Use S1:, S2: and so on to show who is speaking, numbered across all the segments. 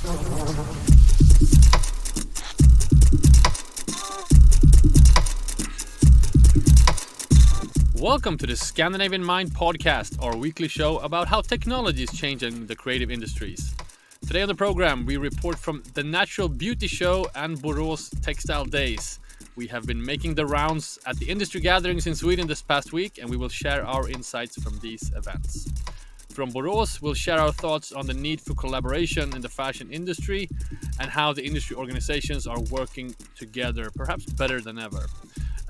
S1: Welcome to the Scandinavian Mind podcast, our weekly show about how technology is changing the creative industries. Today on the program, we report from the Natural Beauty Show and Borås Textile Days. We have been making the rounds at the industry gatherings in Sweden this past week, and we will share our insights from these events. From Borås, we'll share our thoughts on the need for collaboration in the fashion industry and how the industry organizations are working together, perhaps better than ever.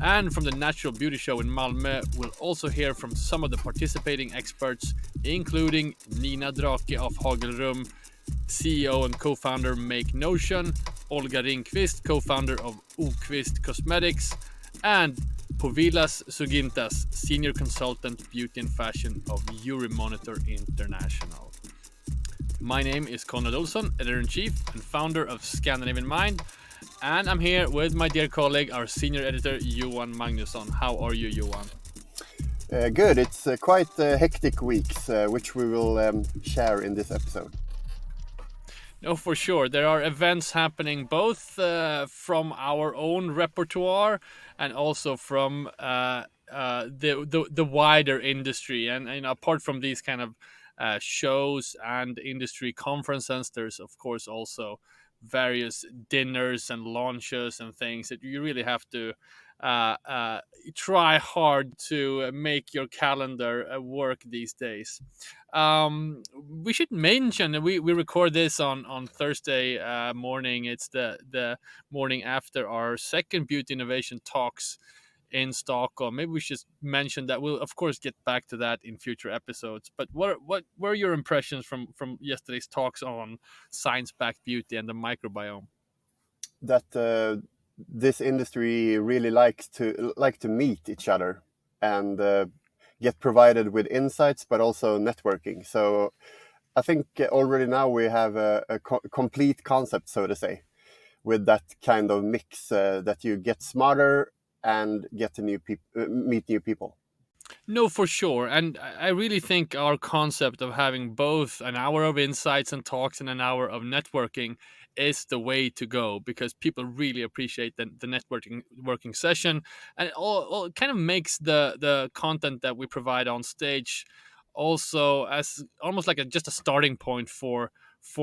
S1: And from the Natural Beauty Show in Malmö, we'll also hear from some of the participating experts, including Nina Drake of Hagelsrum, CEO and co-founder Make NotionOlga Ringquist, co-founder of Oquist Cosmetics, and Povilas Sugintas, senior consultant beauty and fashion of Euromonitor International. My name is Konrad Olsson, editor-in-chief and founder of Scandinavian Mind. And I'm here with my dear colleague, our senior editor, Johan Magnusson. How are you, Johan?
S2: Good. It's quite hectic weeks, which we will share in this episode.
S1: No, for sure. There are events happening both from our own repertoire and also from the wider industry. And apart from these kind of shows and industry conferences, there's of course also various dinners and launches and things that you really have to try hard to make your calendar work these days. We should mention that we record this on Thursday morning. It's the morning after our second Beauty Innovation Talks in Stockholm. Maybe we should mention that. We'll of course get back to that in future episodes. But what were your impressions from yesterday's talks on science-backed beauty and the microbiome?
S2: That this industry really likes to meet each other and get provided with insights, but also networking. So I think already now we have a complete concept, so to say, with that kind of mix that you get smarter and get to meet new people.
S1: No, for sure. And I really think our concept of having both an hour of insights and talks and an hour of networking is the way to go, because people really appreciate the networking session, and it all kind of makes the content that we provide on stage also as almost like just a starting point for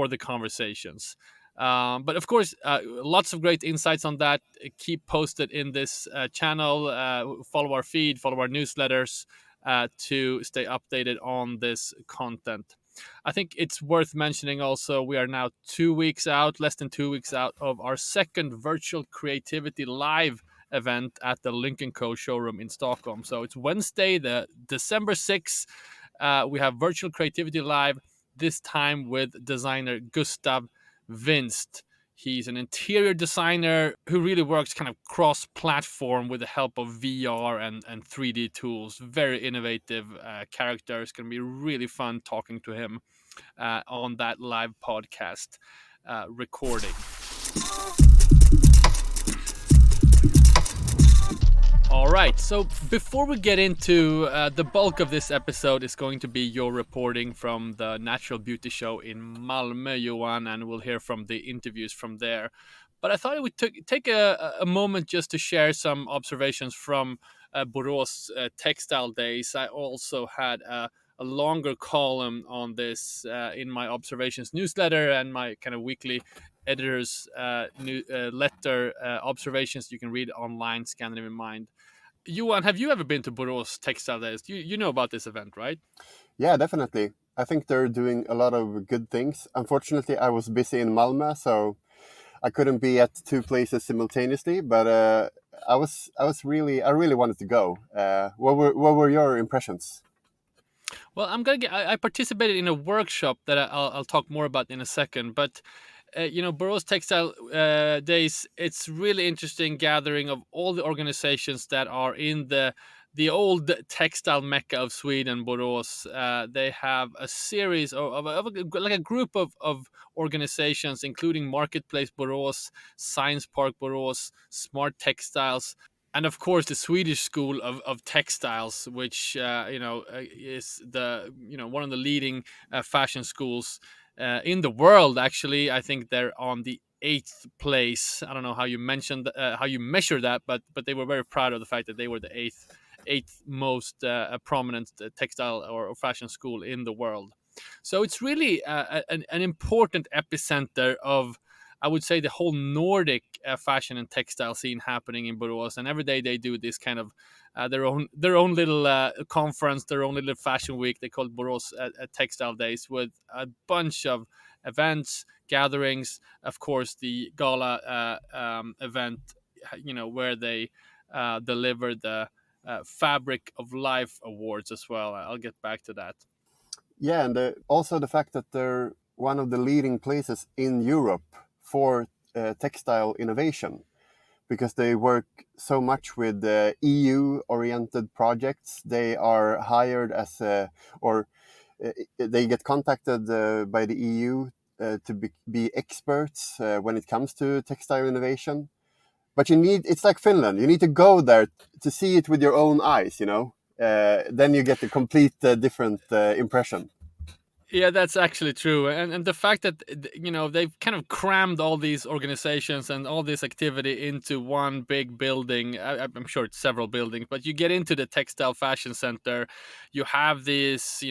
S1: the conversations. But of course, lots of great insights on that. Keep posted in this channel. Follow our feed, follow our newsletters to stay updated on this content. I think it's worth mentioning also, we are now less than 2 weeks out of our second virtual creativity live event at the Link & Co showroom in Stockholm. So it's Wednesday, the December 6th. We have virtual creativity live, this time with designer Gustav Vinst. He's an interior designer who really works kind of cross-platform with the help of VR and 3D tools. Very innovative character. It's going to be really fun talking to him on that live podcast recording. All right, so before we get into the bulk of this episode is going to be your reporting from the Natural Beauty Show in Malmö, Johan, and we'll hear from the interviews from there. But I thought it would take a moment just to share some observations from Borås Textile Days. I also had a longer column on this in my observations newsletter and my kind of weekly editor's letter observations you can read online, Scandinavian Mind. Johan, have you ever been to Borås Textile Days? You know about this event, right?
S2: Yeah, definitely. I think they're doing a lot of good things. Unfortunately, I was busy in Malmö, so I couldn't be at two places simultaneously. But I really wanted to go. What were your impressions?
S1: Well, I participated in a workshop that I'll talk more about in a second, but Borås Textile Days, it's really interesting gathering of all the organizations that are in the old textile mecca of Sweden, Borås. They have a series of like a group of organizations, including Marketplace Borås, Science Park Borås, Smart Textiles, and of course the Swedish School of Textiles, which is the one of the leading fashion schools in the world. Actually, I think they're on the eighth place. I don't know how you mentioned how you measure that, but they were very proud of the fact that they were the eighth most prominent textile or fashion school in the world. So it's really an important epicenter of, I would say, the whole Nordic fashion and textile scene happening in Borås. And every day they do this kind of their own little conference, their own little fashion week. They call it Borås Textile Days, with a bunch of events, gatherings. Of course, the gala event, where they deliver the Fabric of Life awards as well. I'll get back to that.
S2: Yeah, and also the fact that they're one of the leading places in Europe for textile innovation, because they work so much with EU-oriented projects. They are hired as or they get contacted by the EU to be experts when it comes to textile innovation. But it's like Finland. You need to go there to see it with your own eyes. Then you get a complete different impression.
S1: Yeah, that's actually true, and the fact that they've kind of crammed all these organizations and all this activity into one big building. I'm sure it's several buildings, but you get into the textile fashion center, you have this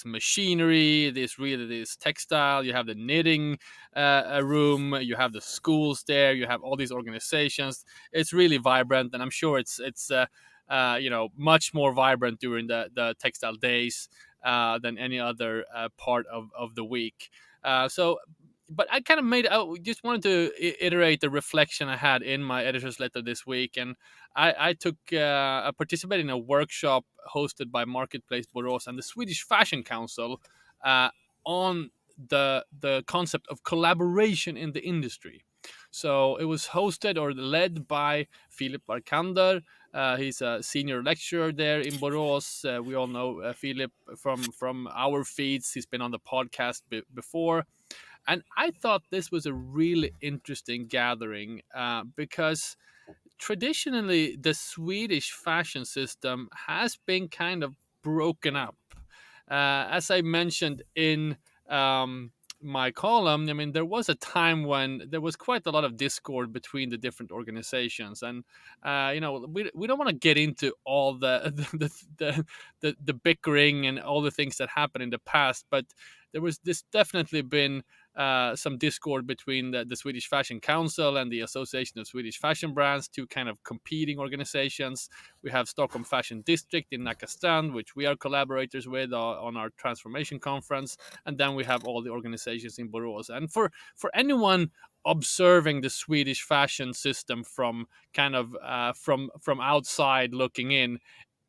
S1: machinery, this textile. You have the knitting room, you have the schools there, you have all these organizations. It's really vibrant, and I'm sure it's much more vibrant during the textile days than any other part of the week. So, but I kind of I just wanted to iterate the reflection I had in my editor's letter this week, and I participated in a workshop hosted by Marketplace Borås and the Swedish Fashion Council uh, on the concept of collaboration in the industry. So it was hosted or led by Philip Barkander. He's a senior lecturer there in Borås. We all know Philip from our feeds. He's been on the podcast before, and I thought this was a really interesting gathering because traditionally the Swedish fashion system has been kind of broken up. As I mentioned in my column, I mean, there was a time when there was quite a lot of discord between the different organizations, and we don't want to get into all the bickering and all the things that happened in the past, but this definitely been some discord between the Swedish Fashion Council and the Association of Swedish Fashion Brands, two kind of competing organizations. We have Stockholm Fashion District in Nackastrand, which we are collaborators with on our transformation conference, and then we have all the organizations in Borås. And for anyone observing the Swedish fashion system from kind of from outside looking in,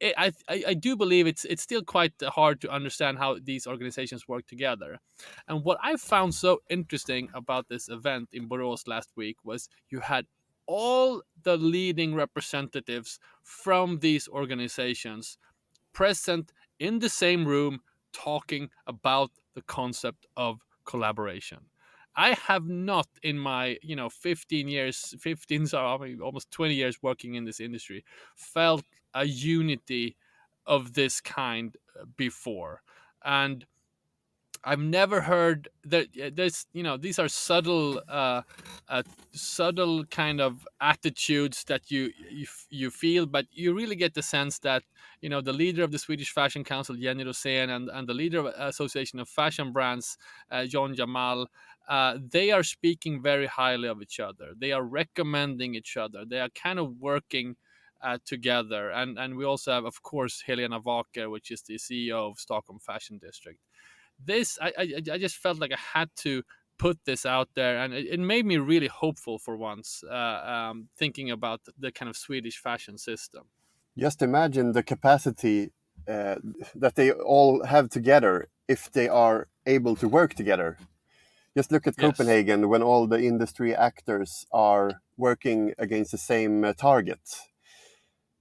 S1: I do believe it's still quite hard to understand how these organizations work together. And what I found so interesting about this event in Borås last week was you had all the leading representatives from these organizations present in the same room talking about the concept of collaboration. I have not in my 15 years, 15 so I mean, almost 20 years working in this industry, felt a unity of this kind before. And I've never heard that there's these are uh, subtle kind of attitudes that you feel, but you really get the sense that the leader of the Swedish Fashion Council, Jenny Rosén, and the leader of Association of Fashion Brands, John Jamal, they are speaking very highly of each other. They are recommending each other. They are kind of working together, and we also have, of course, Helena Wacker, which is the CEO of Stockholm Fashion District. This I just felt like I had to put this out there, and it made me really hopeful for once, thinking about the kind of Swedish fashion system.
S2: Just imagine the capacity uh, that they all have together if they are able to work together. Just look at
S1: Yes.
S2: Copenhagen when all the industry actors are working against the same target.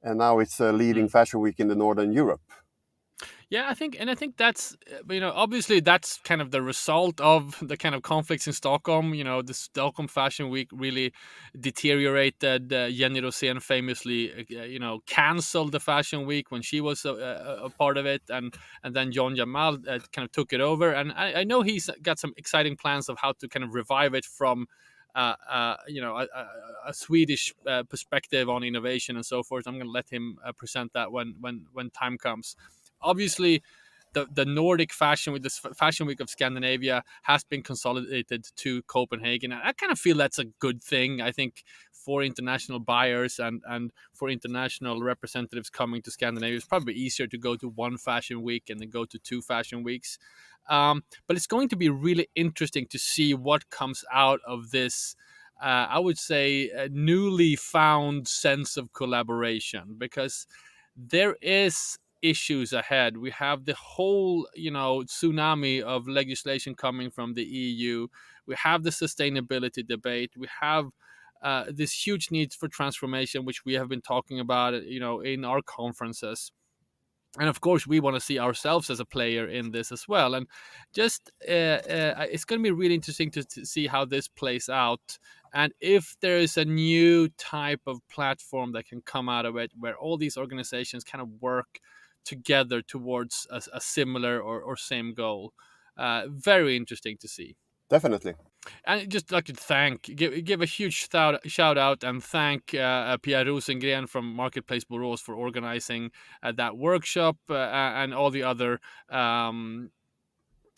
S2: And now it's a leading
S1: Mm.
S2: fashion week in the Northern Europe.
S1: Yeah, I think that's obviously that's kind of the result of the kind of conflicts in Stockholm. The Stockholm Fashion Week really deteriorated. Jenny Rosén famously, canceled the Fashion Week when she was a part of it, and then John Jamal kind of took it over. And I know he's got some exciting plans of how to kind of revive it from. A Swedish perspective on innovation and so forth. I'm going to let him present that when time comes. Obviously, the Nordic fashion week, this fashion week of Scandinavia, has been consolidated to Copenhagen. And I kind of feel that's a good thing. I think for international buyers and for international representatives coming to Scandinavia, it's probably easier to go to one fashion week and then go to two fashion weeks. But it's going to be really interesting to see what comes out of this. I would say a newly found sense of collaboration, because there is issues ahead. We have the whole, tsunami of legislation coming from the EU. We have the sustainability debate. We have this huge need for transformation, which we have been talking about, in our conferences. And of course, we want to see ourselves as a player in this as well. And just it's going to be really interesting to see how this plays out, and if there is a new type of platform that can come out of it, where all these organizations kind of work together towards a similar or same goal. Very interesting to see.
S2: Definitely.
S1: And I'd just like to give a huge shout out and thank Pia Rosengren from Marketplace Borås for organizing that workshop, and all the other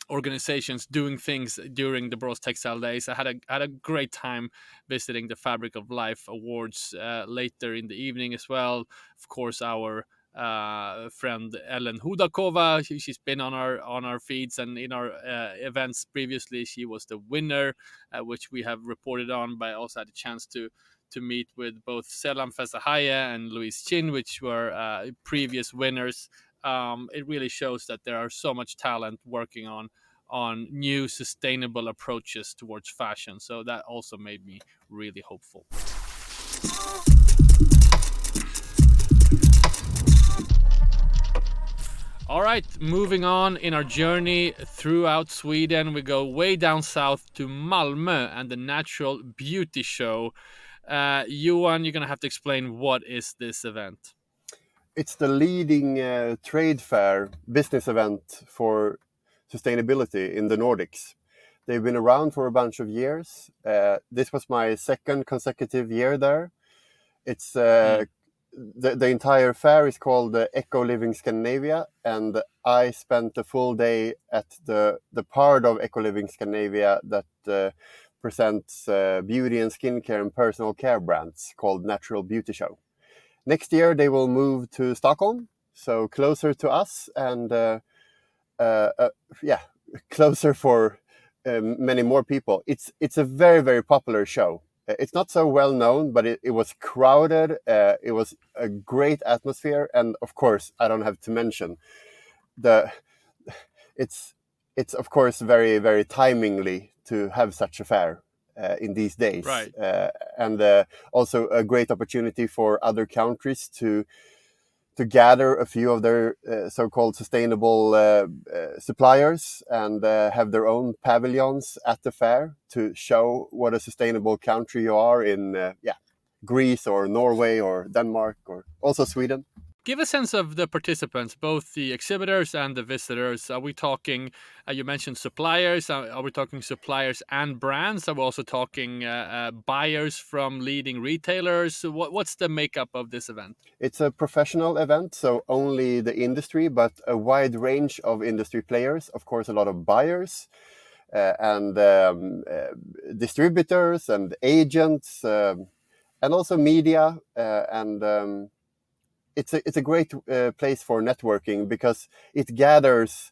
S1: organizations doing things during the Borås Textile Days. I had a great time visiting the Fabric of Life Awards later in the evening as well. Of course, our friend Ellen Hudakova, she's been on our feeds and in our events previously. She was the winner, which we have reported on. But I also had a chance to meet with both Selam Fesahaya and Louise Chin, which were previous winners. It really shows that there are so much talent working on new sustainable approaches towards fashion. So that also made me really hopeful. All right, moving on in our journey throughout Sweden, we go way down south to Malmö and the Natural Beauty Show. Johan, you're going to have to explain, what is this event?
S2: It's the leading trade fair business event for sustainability in the Nordics. They've been around for a bunch of years. This was my second consecutive year there. It's the entire fair is called Eco Living Scandinavia, and I spent a full day at the part of Eco Living Scandinavia that presents beauty and skincare and personal care brands, called Natural Beauty Show. Next year they will move to Stockholm, so closer to us, and yeah, closer for many more people. It's a very, very popular show. It's not so well known, but it was crowded. It was a great atmosphere, and of course, I don't have to mention the. It's of course very, very timingly to have such a fair in these days,
S1: Right.
S2: and also a great opportunity for other countries to gather a few of their so-called sustainable suppliers and have their own pavilions at the fair to show what a sustainable country you are in, Greece or Norway or Denmark or also Sweden.
S1: Give a sense of the participants, both the exhibitors and the visitors. Are we talking, you mentioned suppliers, are we talking suppliers and brands? Are we also talking buyers from leading retailers? What's the makeup of this event?
S2: It's a professional event, so only the industry, but a wide range of industry players. Of course, a lot of buyers and distributors and agents, and also media. And it's a great place for networking, because it gathers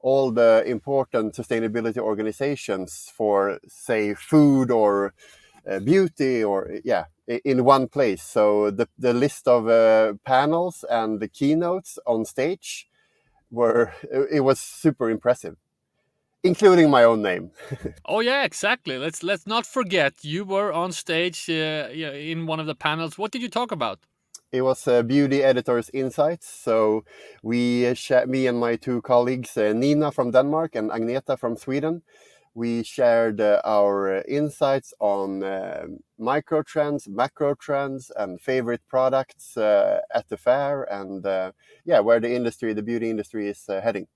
S2: all the important sustainability organizations for, say, food or beauty, or in one place. So the list of panels and the keynotes on stage it was super impressive, including my own name.
S1: Oh yeah, exactly. Let's not forget, you were on stage in one of the panels. What did you talk about?
S2: It was Beauty Editors Insights. So me and my two colleagues, Nina from Denmark and Agneta from Sweden, we shared our insights on micro trends, macro trends, and favorite products at the fair, and where the beauty industry is heading.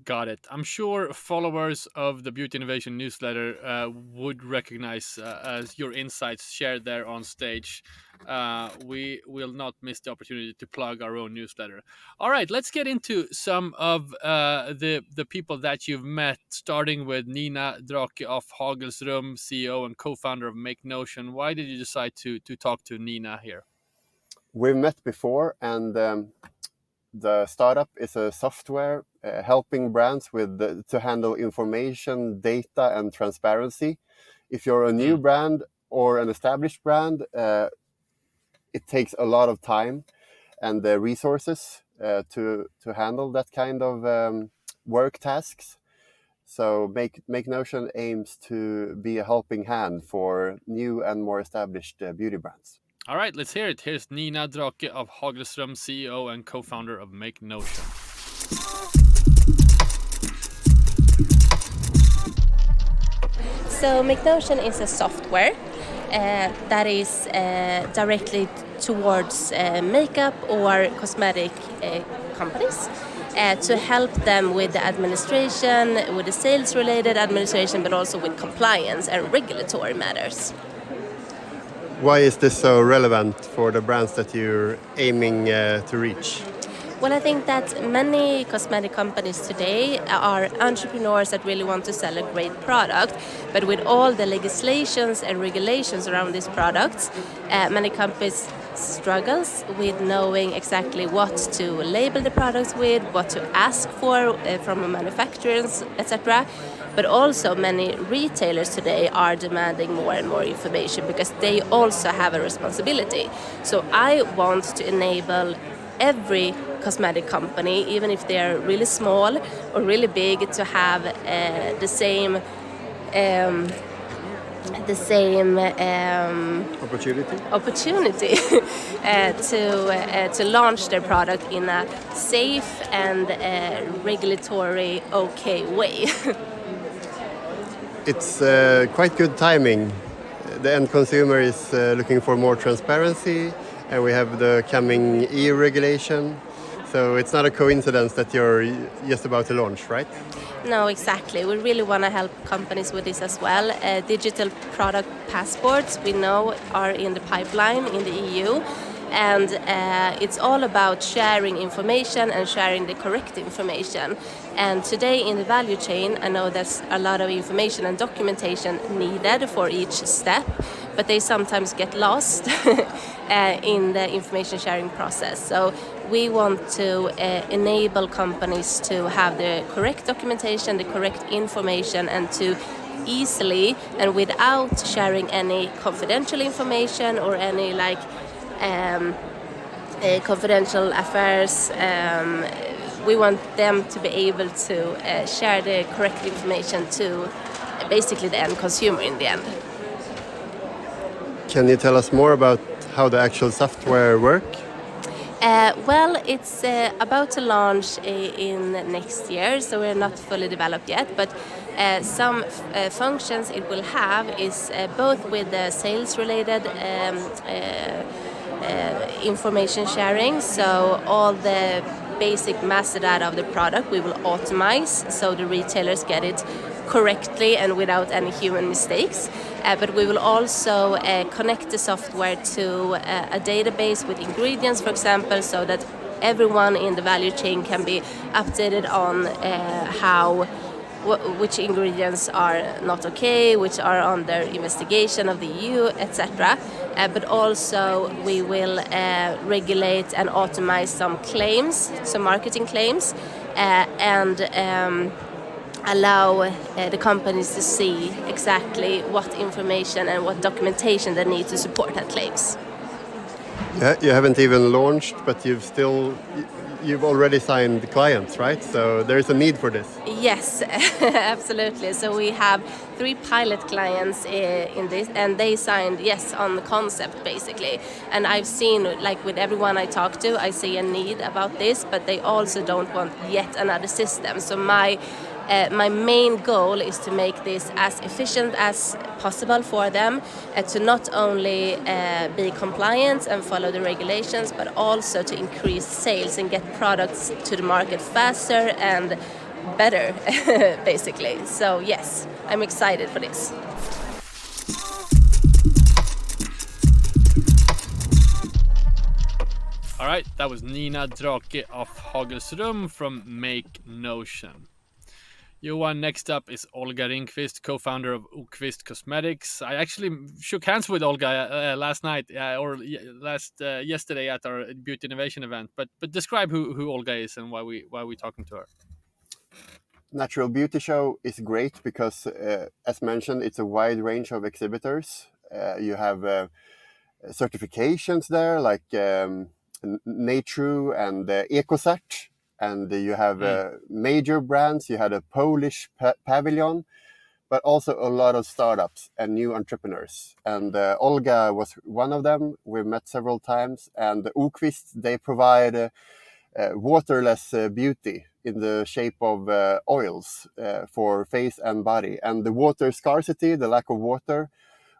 S1: Got it. I'm sure followers of the Beauty Innovation newsletter would recognize as your insights shared there on stage. We will not miss the opportunity to plug our own newsletter. All right, let's get into some of the people that you've met, starting with Nina Drake of Hagelsrum, CEO and co-founder of Make Notion. Why did you decide to talk to Nina here?
S2: We've met before, and the startup is a software helping brands to handle information, data, and transparency. If you're a new brand or an established brand, it takes a lot of time and resources to handle that kind of work tasks. So Make Notion aims to be a helping hand for new and more established beauty brands.
S1: All right, let's hear it. Here's Nina Drake of Hagelsrum, CEO and co-founder of Make Notion.
S3: So Make Notion is a software that is directly towards makeup or cosmetic companies to help them with the administration, with the sales-related administration, but also with compliance and regulatory matters.
S2: Why is this so relevant for the brands that you're aiming to reach?
S3: Well, I think that many cosmetic companies today are entrepreneurs that really want to sell a great product, but with all the legislations and regulations around these products, many companies struggles with knowing exactly what to label the products with, what to ask for from manufacturers, etc. But also many retailers today are demanding more and more information because they also have a responsibility. So I want to enable every cosmetic company, even if they're really small or really big, to have the same opportunity to launch their product in a safe and regulatory okay way.
S2: It's quite good timing. The end consumer is looking for more transparency, and we have the coming EU regulation. So it's not a coincidence that you're just about to launch, right?
S3: No, exactly. We really want to help companies with this as well. Digital product passports, we know, are in the pipeline in the EU. And it's all about sharing information and sharing the correct information. And today in the value chain, I know there's a lot of information and documentation needed for each step, but they sometimes get lost in the information sharing process. So we want to enable companies to have the correct documentation, the correct information, and to easily and without sharing any confidential information or any confidential affairs. We want them to be able to share the correct information to basically the end consumer in the end.
S2: Can you tell us more about how the actual software works?
S3: Well, it's about to launch in next year, so we're not fully developed yet, but some functions it will have is both with the sales-related information sharing, so all the basic master data of the product we will automate so the retailers get it correctly and without any human mistakes. But we will also connect the software to a database with ingredients, for example, so that everyone in the value chain can be updated on which ingredients are not okay, which are under investigation of the EU, etc. But also we will regulate and automate some claims, some marketing claims, and allow the companies to see exactly what information and what documentation they need to support that claims.
S2: Yeah, you haven't even launched, but you've already signed clients, right? So there is a need for this.
S3: Yes, absolutely. So we have 3 pilot clients in this, and they signed yes on the concept basically. And I've seen, like with everyone I talk to, I see a need about this, but they also don't want yet another system. So my main goal is to make this as efficient as possible for them, to not only be compliant and follow the regulations, but also to increase sales and get products to the market faster and better, basically. So yes, I'm excited for this.
S1: All right, that was Nina Drake of Hagelsrum from Make Notion. Johan, next up is Olga Ringquist, co-founder of Oquist Cosmetics. I actually shook hands with Olga last night yesterday at our beauty innovation event. But describe who Olga is and why we talking to her.
S2: Natural Beauty Show is great because, as mentioned, it's a wide range of exhibitors. You have certifications there like Nature and EcoCert. And you have major brands. You had a Polish pavilion, but also a lot of startups and new entrepreneurs. And Olga was one of them. We've met several times. And Oquist, they provide waterless beauty in the shape of oils for face and body. And the water scarcity, the lack of water,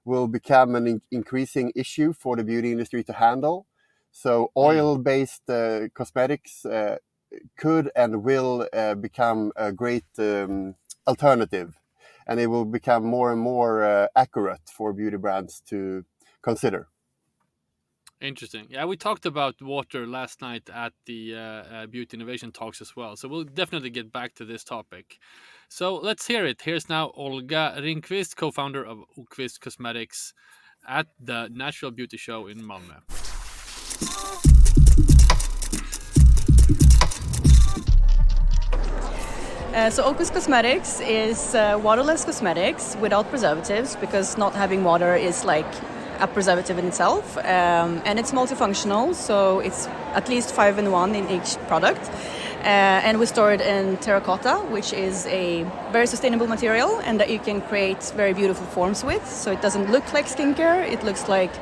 S2: will become an increasing issue for the beauty industry to handle. So oil-based cosmetics could and will become a great alternative, and it will become more and more accurate for beauty brands to consider.
S1: Interesting. Yeah, we talked about water last night at the Beauty Innovation Talks as well. So we'll definitely get back to this topic. So let's hear it. Here's now Olga Ringquist, co-founder of Oquist Cosmetics at the Natural Beauty Show in Malmö.
S4: So Oquist Cosmetics is waterless cosmetics without preservatives, because not having water is like a preservative in itself, and it's multifunctional, so it's at least 5-in-1 in each product, and we store it in terracotta, which is a very sustainable material and that you can create very beautiful forms with. So it doesn't look like skincare, it looks like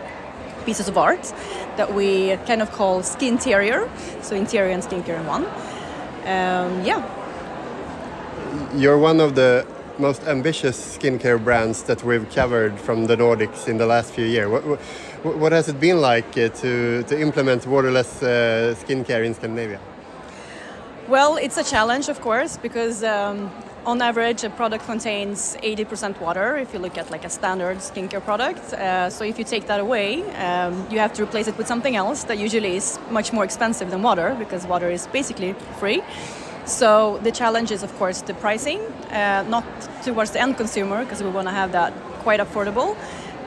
S4: pieces of art that we kind of call skinterior, so interior and skincare in one.
S2: You're one of the most ambitious skincare brands that we've covered from the Nordics in the last few years. What has it been like to implement waterless skincare in Scandinavia?
S4: Well, it's a challenge, of course, because on average a product contains 80% water if you look at like a standard skincare product. So if you take that away, you have to replace it with something else that usually is much more expensive than water, because water is basically free. So the challenge is, of course, the pricing, not towards the end consumer, because we want to have that quite affordable,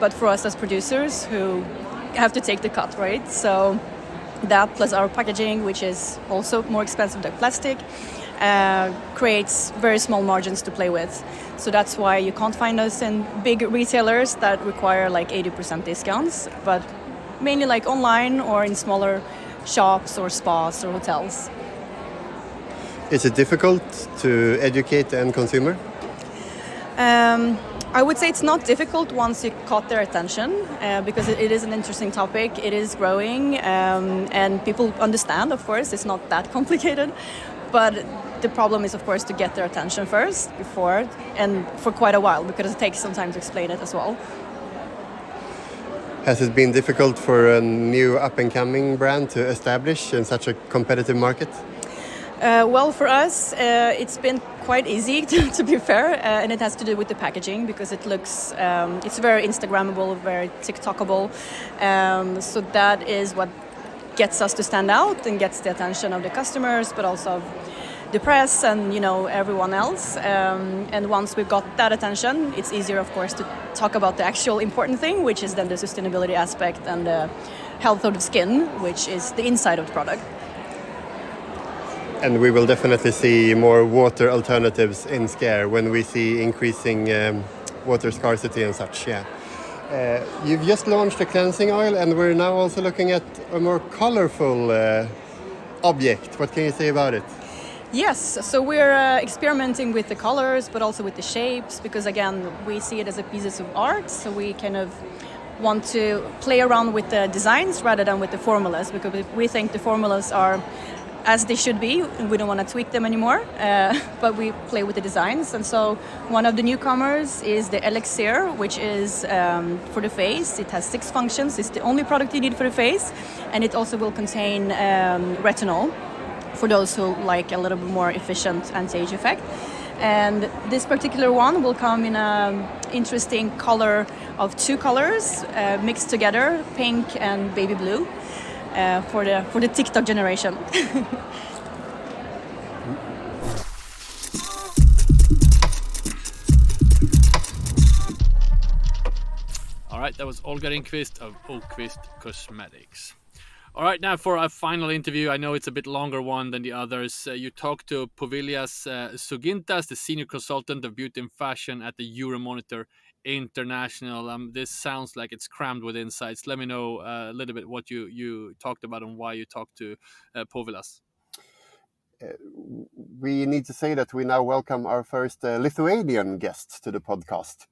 S4: but for us as producers who have to take the cut, right? So that plus our packaging, which is also more expensive than plastic, creates very small margins to play with. So that's why you can't find us in big retailers that require like 80% discounts, but mainly like online or in smaller shops or spas or hotels.
S2: Is it difficult to educate the end consumer?
S4: I would say it's not difficult once you caught their attention, because it is an interesting topic, it is growing, and people understand, of course, it's not that complicated. But the problem is, of course, to get their attention first, before, and for quite a while, because it takes some time to explain it as well.
S2: Has it been difficult for a new up-and-coming brand to establish in such a competitive market?
S4: Well, for us, it's been quite easy, to be fair, and it has to do with the packaging, because it looks, it's very Instagrammable, very TikTokable, so that is what gets us to stand out and gets the attention of the customers, but also of the press and, you know, everyone else. And once we've got that attention, it's easier, of course, to talk about the actual important thing, which is then the sustainability aspect and the health of the skin, which is the inside of the product.
S2: And we will definitely see more water alternatives in Scare when we see increasing water scarcity and such, yeah. You've just launched a cleansing oil, and we're now also looking at a more colorful object. What can you say about it?
S4: Yes, so we're experimenting with the colors, but also with the shapes, because again, we see it as a piece of art, so we kind of want to play around with the designs rather than with the formulas, because we think the formulas are as they should be, and we don't want to tweak them anymore, but we play with the designs. And so one of the newcomers is the Elixir, which is for the face. It has 6 functions. It's the only product you need for the face, and it also will contain retinol for those who like a little bit more efficient anti-age effect. And this particular one will come in an interesting color of 2 colors mixed together, pink and baby blue, for the TikTok generation.
S1: All right, that was Olga Ringquist of Oquist Cosmetics. All right, now for a final interview. I know it's a bit longer one than the others. You talked to Povilas Sugintas, the senior consultant of beauty and fashion at the Euromonitor International. This sounds like it's crammed with insights. Let me know a little bit what you talked about and why you talked to Povilas.
S2: We need to say that we now welcome our first Lithuanian guest to the podcast,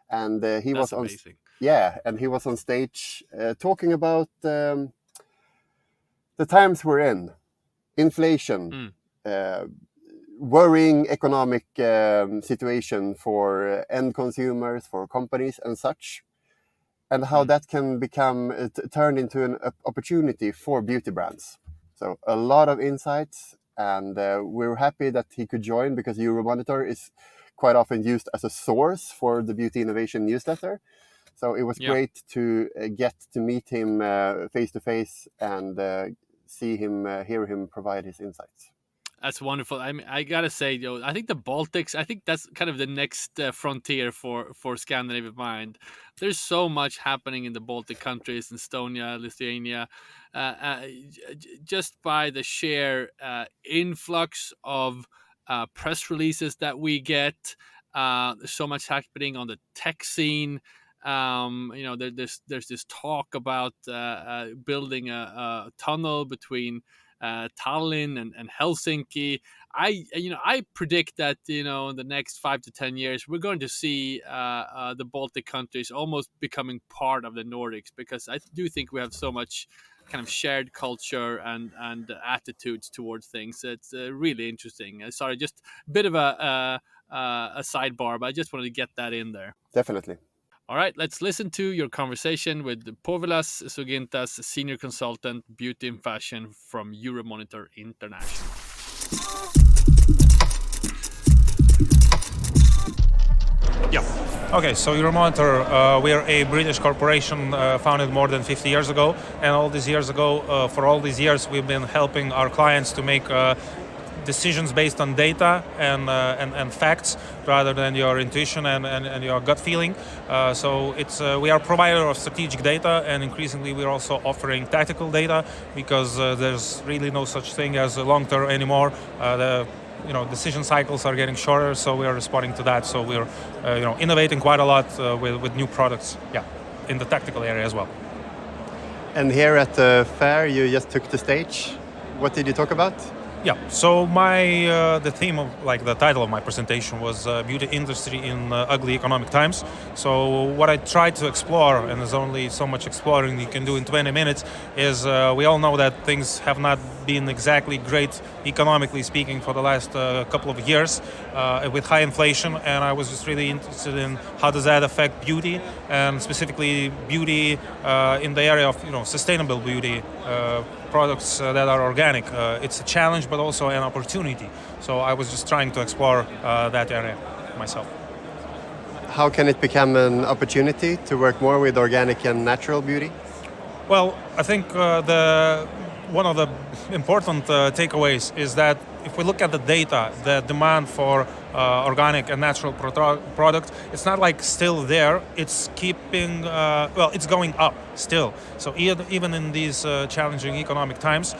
S2: and he was
S1: amazing.
S2: he was on stage talking about the times we're in, inflation, worrying economic situation for end consumers, for companies and such, and how that can become turned into an opportunity for beauty brands. So a lot of insights, and we're happy that he could join, because Euromonitor is quite often used as a source for the Beauty Innovation newsletter. So it was great to get to meet him face to face and hear him provide his insights.
S1: That's wonderful. I mean, I gotta say, I think the Baltics, I think that's kind of the next frontier for Scandinavian mind. There's so much happening in the Baltic countries, Estonia, Lithuania, just by the sheer influx of press releases that we get. There's so much happening on the tech scene. There's this talk about building a tunnel between Tallinn and Helsinki. I predict that in the next 5 to 10 years we're going to see the Baltic countries almost becoming part of the Nordics, because I do think we have so much kind of shared culture and attitudes towards things. It's really interesting. Sorry, just a bit of a sidebar, but I just wanted to get that in there.
S2: Definitely.
S1: All right, let's listen to your conversation with Povilas Sugintas, Senior Consultant, Beauty and Fashion from Euromonitor International.
S5: Yeah. Okay, so Euromonitor, we are a British corporation founded more than 50 years ago. And for all these years, we've been helping our clients to make decisions based on data and facts rather than your intuition and your gut feeling. So we are a provider of strategic data, and increasingly we're also offering tactical data, because there's really no such thing as a long term anymore. Decision cycles are getting shorter, so we are responding to that. So we're innovating quite a lot with new products, in the tactical area as well.
S2: And here at the fair, you just took the stage. What did you talk about?
S5: Yeah, so the theme of the title of my presentation was beauty industry in ugly economic times. So what I tried to explore, and there's only so much exploring you can do in 20 minutes, is we all know that things have not been exactly great economically speaking for the last couple of years with high inflation, and I was just really interested in how does that affect beauty, and specifically beauty in the area of sustainable beauty. Products that are organic. It's a challenge, but also an opportunity. So I was just trying to explore that area myself.
S2: How can it become an opportunity to work more with organic and natural beauty?
S5: Well, I think one of the important takeaways is that if we look at the data, the demand for organic and natural product, it's not like still there. It's keeping, it's going up still. So even in these challenging economic times,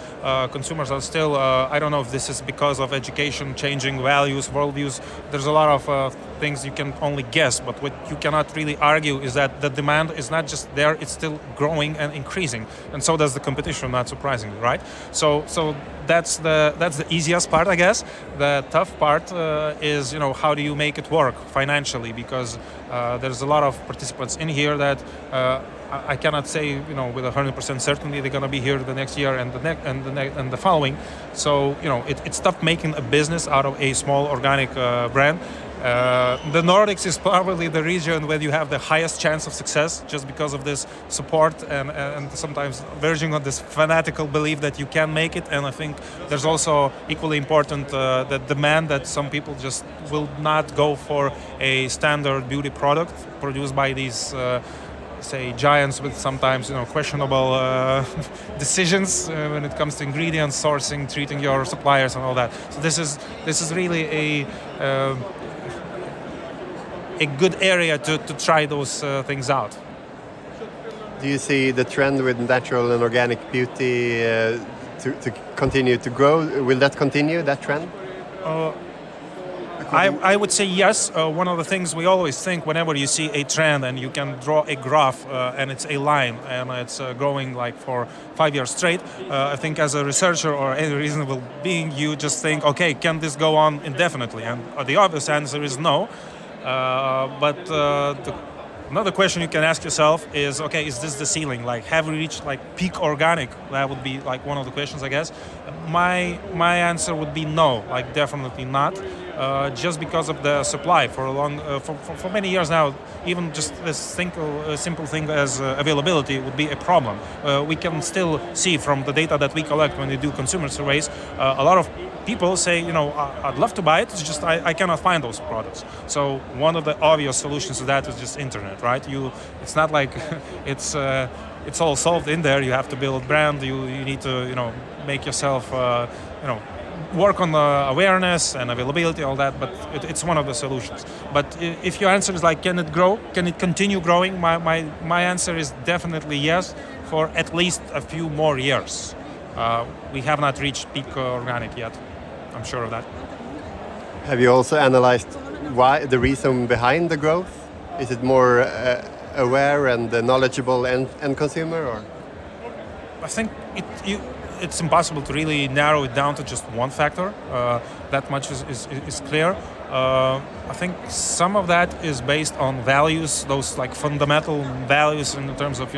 S5: consumers are still, I don't know if this is because of education, changing values, worldviews. There's a lot of things you can only guess, but what you cannot really argue is that the demand is not just there, it's still growing and increasing. And so does the competition, not surprisingly, right? So that's the easiest part, I guess. The tough part is, how do you make it work financially? Because there's a lot of participants in here that I cannot say, with 100% certainty they're going to be here the next year and the following. So, it's tough making a business out of a small organic brand. The Nordics is probably the region where you have the highest chance of success, just because of this support and sometimes verging on this fanatical belief that you can make it. And I think there's also equally important the demand that some people just will not go for a standard beauty product produced by these say giants with sometimes questionable decisions when it comes to ingredients, sourcing, treating your suppliers and all that. So this is really a good area to try those things out.
S2: Do you see the trend with natural and organic beauty to continue to grow? Will that continue, that trend?
S5: I would say yes. One of the things we always think whenever you see a trend and you can draw a graph and it's a line and it's growing like for 5 years straight, I think as a researcher or any reasonable being, you just think, okay, can this go on indefinitely? And the obvious answer is no. Another question you can ask yourself is, okay, is this the ceiling? Like, have we reached like peak organic? That would be like one of the questions, I guess. My answer would be no, like definitely not. Just because of the supply for many years now, even just this simple thing as availability would be a problem. We can still see from the data that we collect when we do consumer surveys, a lot of people say, I'd love to buy it, it's just I cannot find those products. So one of the obvious solutions to that is just internet, right? It's not like it's all solved in there. You have to build brand. You need to make yourself work on the awareness and availability, all that, but it's one of the solutions. But if your answer is like, can it grow? Can it continue growing? My answer is definitely yes, for at least a few more years. We have not reached peak organic yet. I'm sure of that.
S2: Have you also analyzed why the reason behind the growth? Is it more aware and knowledgeable end consumer, or?
S5: I think it's impossible to really narrow it down to just one factor. That much is clear. I think some of that is based on values, those like fundamental values in terms of,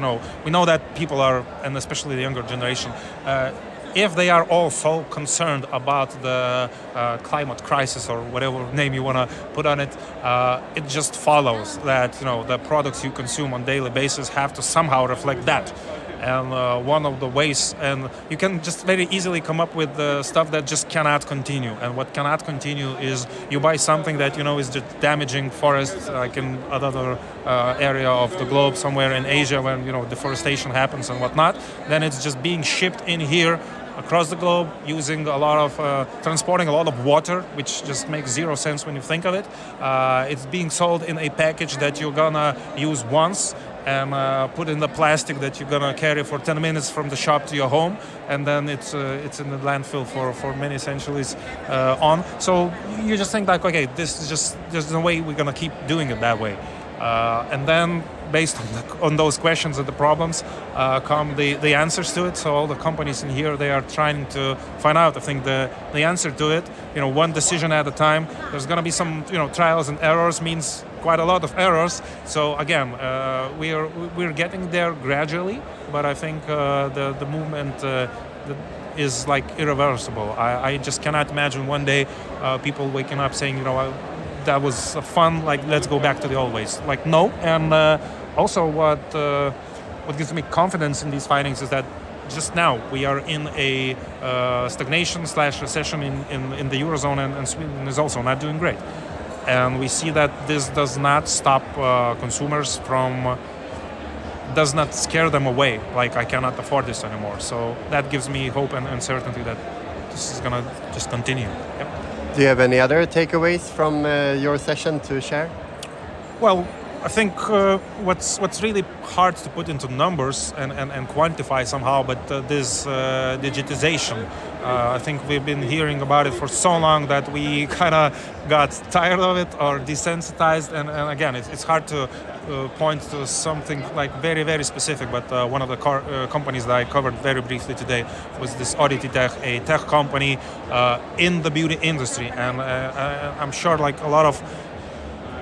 S5: we know that people are, and especially the younger generation, if they are all so concerned about the climate crisis or whatever name you want to put on it, it just follows that, the products you consume on a daily basis have to somehow reflect that. And one of the ways, and you can just very easily come up with stuff that just cannot continue. And what cannot continue is you buy something that is just damaging forests, like in another area of the globe, somewhere in Asia, when deforestation happens and whatnot. Then it's just being shipped in here across the globe, using a lot of transporting a lot of water, which just makes zero sense when you think of it. It's being sold in a package that you're gonna use once and put in the plastic that you're gonna carry for 10 minutes from the shop to your home, and then it's in the landfill for many centuries on. So you just think like, okay, there's no way we're gonna keep doing it that way. And then based on those questions and the problems come the answers to it. So all the companies in here, they are trying to find out. I think the answer to it, one decision at a time. There's going to be some trials and errors, means quite a lot of errors. So again, we're getting there gradually, but I think the movement is like irreversible. I just cannot imagine one day people waking up saying, that was fun, like let's go back to the old ways. Like no. And also what gives me confidence in these findings is that just now we are in a stagnation/recession in the Eurozone, and Sweden is also not doing great. And we see that this does not stop consumers from, does not scare them away, like I cannot afford this anymore. So that gives me hope and certainty that this is gonna just continue. Yep.
S2: Do you have any other takeaways from your session to share?
S5: Well, I think what's really hard to put into numbers and quantify somehow, but this digitization. I think we've been hearing about it for so long that we kind of got tired of it or desensitized. And again, it's hard to point to something like very, very specific. But one of the companies that I covered very briefly today was this Oddity Tech, a tech company in the beauty industry. And I'm sure like a lot of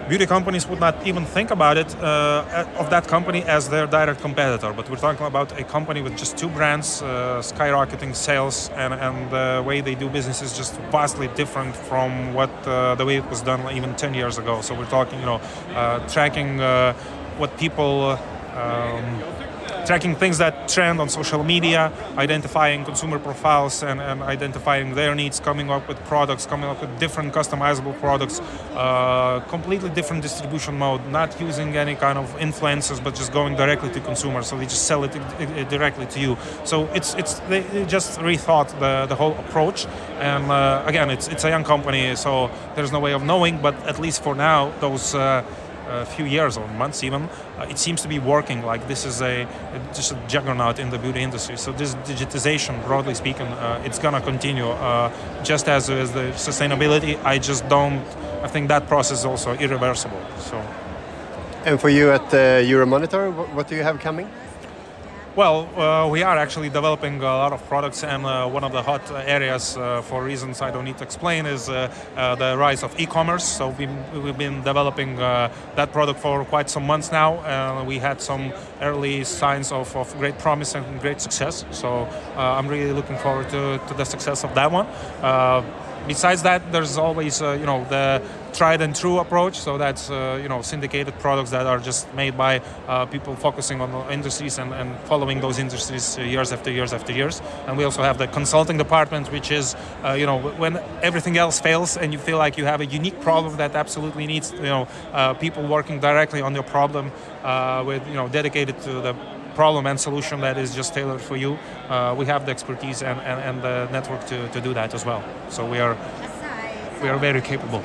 S5: beauty companies would not even think about it of that company as their direct competitor. But we're talking about a company with just 2 brands, skyrocketing sales, and the way they do business is just vastly different from what the way it was done even 10 years ago. So we're talking, tracking what people. Tracking things that trend on social media, identifying consumer profiles and identifying their needs, coming up with products, coming up with different customizable products, completely different distribution mode, not using any kind of influencers, but just going directly to consumers. So they just sell it directly to you. So they just rethought the whole approach. And again, it's a young company, so there's no way of knowing, but at least for now, those few years or months even, it seems to be working. Like this is just a juggernaut in the beauty industry. So this digitization, broadly speaking, it's gonna continue. Just as is the sustainability, I think that process is also irreversible. So.
S2: And for you at Euromonitor, what do you have coming?
S5: Well, we are actually developing a lot of products, and one of the hot areas, for reasons I don't need to explain, is the rise of e-commerce. So we've been developing that product for quite some months now. We had some early signs of great promise and great success. So I'm really looking forward to the success of that one. Besides that, there's always, the tried and true approach. So that's, syndicated products that are just made by people focusing on the industries and following those industries years after years after years. And we also have the consulting department, which is, when everything else fails and you feel like you have a unique problem that absolutely needs, people working directly on your problem with, dedicated to the problem and solution that is just tailored for you. We have the expertise and the network to do that as well. So we are very capable.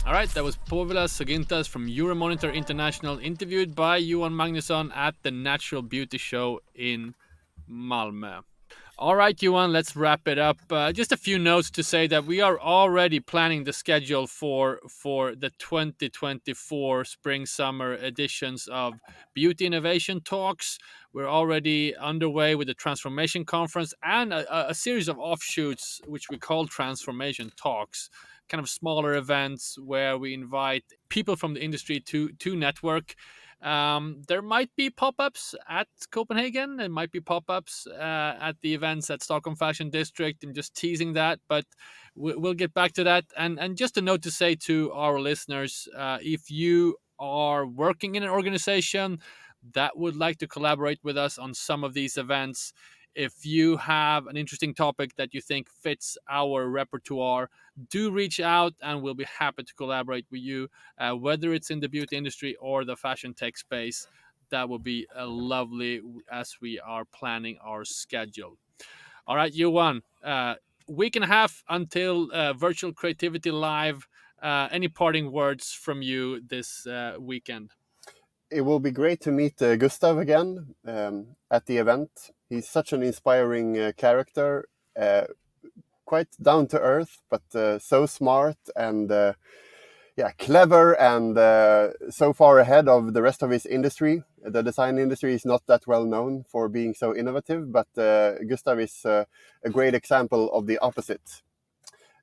S1: All right, that was Povilas Sugintas from Euromonitor International, interviewed by Johan Magnusson at the Natural Beauty Show in Malmö. All right, Johan, let's wrap it up. Just a few notes to say that we are already planning the schedule for the 2024 spring-summer editions of Beauty Innovation Talks. We're already underway with the Transformation Conference and a series of offshoots, which we call Transformation Talks, kind of smaller events where we invite people from the industry to network. There might be pop-ups at Copenhagen. There might be pop-ups at the events at Stockholm Fashion District. I'm just teasing that, but we'll get back to that. And just a note to say to our listeners, if you are working in an organization that would like to collaborate with us on some of these events, if you have an interesting topic that you think fits our repertoire, do reach out and we'll be happy to collaborate with you, whether it's in the beauty industry or the fashion tech space. That would be lovely as we are planning our schedule. All right, Johan, week and a half until Virtual Creativity Live. Any parting words from you this weekend?
S2: It will be great to meet Gustav again at the event. He's such an inspiring character, quite down to earth, but so smart and clever and so far ahead of the rest of his industry. The design industry is not that well known for being so innovative, but Gustav is a great example of the opposite.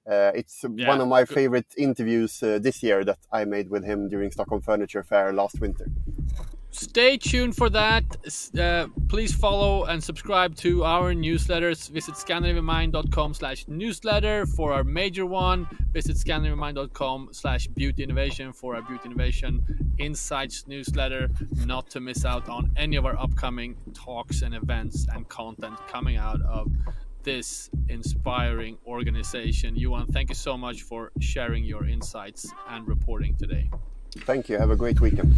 S2: It's one of my favorite interviews this year that I made with him during Stockholm Furniture Fair last winter.
S1: Stay tuned for that. Please follow and subscribe to our newsletters. Visit scandinavianmind.com/newsletter for our major one. Visit scandinavianmind.com/beautyinnovation for our Beauty Innovation Insights newsletter, not to miss out on any of our upcoming talks and events and content coming out of this inspiring organization. Johan, thank you so much for sharing your insights and reporting today.
S2: Thank you. Have a great weekend.